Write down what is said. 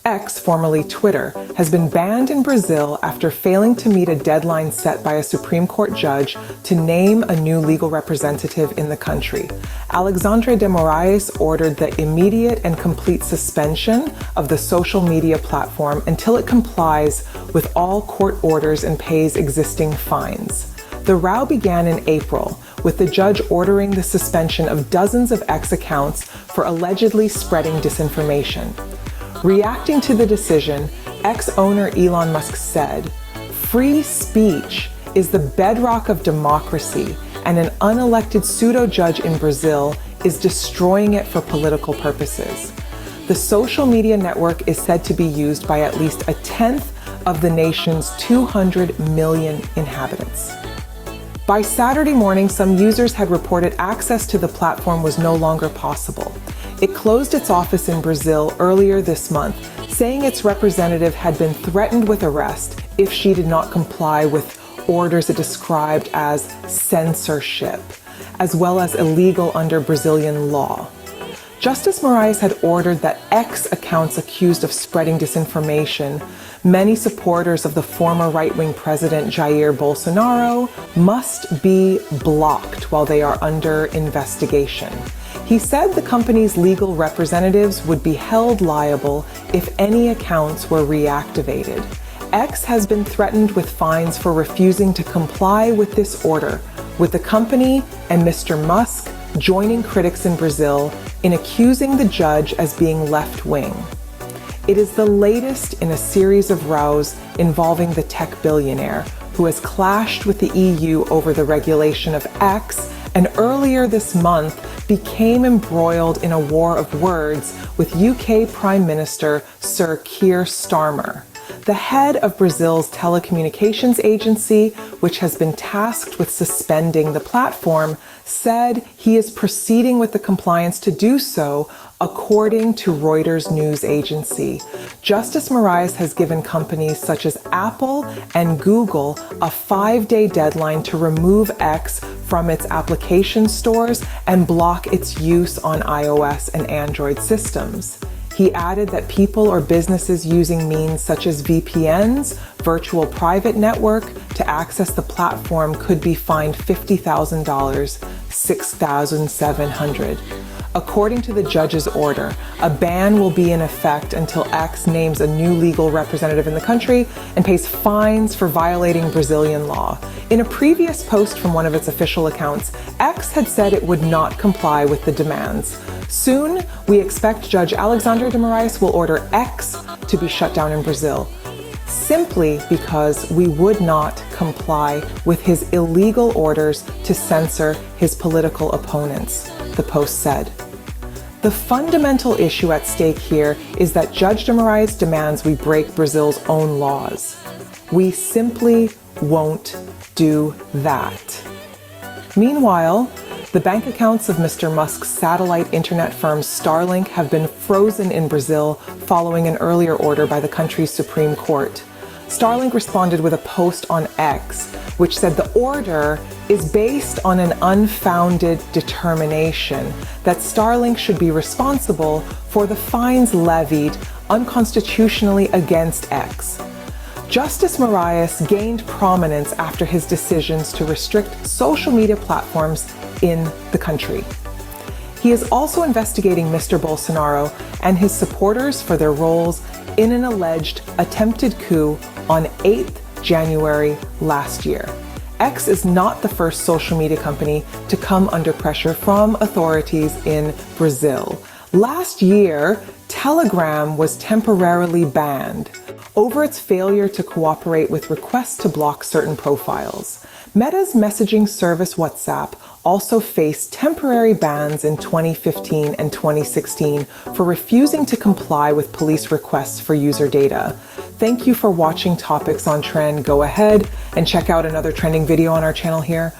X, formerly Twitter, has been banned in Brazil after failing to meet a deadline set by a Supreme Court judge to name a new legal representative in the country. Alexandre de Moraes ordered the immediate and complete suspension of the social media platform until it complies with all court orders and pays existing fines. The row began in April, with the judge ordering the suspension of dozens of X accounts for allegedly spreading disinformation. Reacting to the decision, X-owner Elon Musk said, "Free speech is the bedrock of democracy, and an unelected pseudo-judge in Brazil is destroying it for political purposes." The social media network is said to be used by at least a tenth of the nation's 200 million inhabitants. By Saturday morning, some users had reported access to the platform was no longer possible. It closed its office in Brazil earlier this month, saying its representative had been threatened with arrest if she did not comply with orders it described as censorship, as well as illegal under Brazilian law. Justice Moraes had ordered that X accounts accused of spreading disinformation, many supporters of the former right-wing president Jair Bolsonaro, must be blocked while they are under investigation. He said the company's legal representatives would be held liable if any accounts were reactivated. X has been threatened with fines for refusing to comply with this order, with the company and Mr. Musk joining critics in Brazil in accusing the judge as being left-wing. It is the latest in a series of rows involving the tech billionaire, who has clashed with the EU over the regulation of X, and earlier this month became embroiled in a war of words with UK Prime Minister Sir Keir Starmer. The head of Brazil's telecommunications agency, which has been tasked with suspending the platform, said he is proceeding with the compliance to do so, according to Reuters news agency. Justice Moraes has given companies such as Apple and Google a 5-day deadline to remove X from its application stores and block its use on iOS and Android systems. He added that people or businesses using means such as VPNs, virtual private network, to access the platform could be fined $50,000, $6,700. According to the judge's order, a ban will be in effect until X names a new legal representative in the country and pays fines for violating Brazilian law. In a previous post from one of its official accounts, X had said it would not comply with the demands. Soon, we expect Judge Alexandre de Moraes will order X to be shut down in Brazil, simply because we would not comply with his illegal orders to censor his political opponents, the post said. The fundamental issue at stake here is that Judge de Moraes demands we break Brazil's own laws. We simply won't do that. Meanwhile, the bank accounts of Mr. Musk's satellite internet firm Starlink have been frozen in Brazil following an earlier order by the country's Supreme Court. Starlink responded with a post on X, which said the order is based on an unfounded determination that Starlink should be responsible for the fines levied unconstitutionally against X. Justice Moraes gained prominence after his decisions to restrict social media platforms in the country. He is also investigating Mr. Bolsonaro and his supporters for their roles in an alleged attempted coup on 8th January last year. X is not the first social media company to come under pressure from authorities in Brazil. Last year, Telegram was temporarily banned over its failure to cooperate with requests to block certain profiles. Meta's messaging service WhatsApp also faced temporary bans in 2015 and 2016 for refusing to comply with police requests for user data. Thank you for watching Topics on Trend. Go ahead and check out another trending video on our channel here.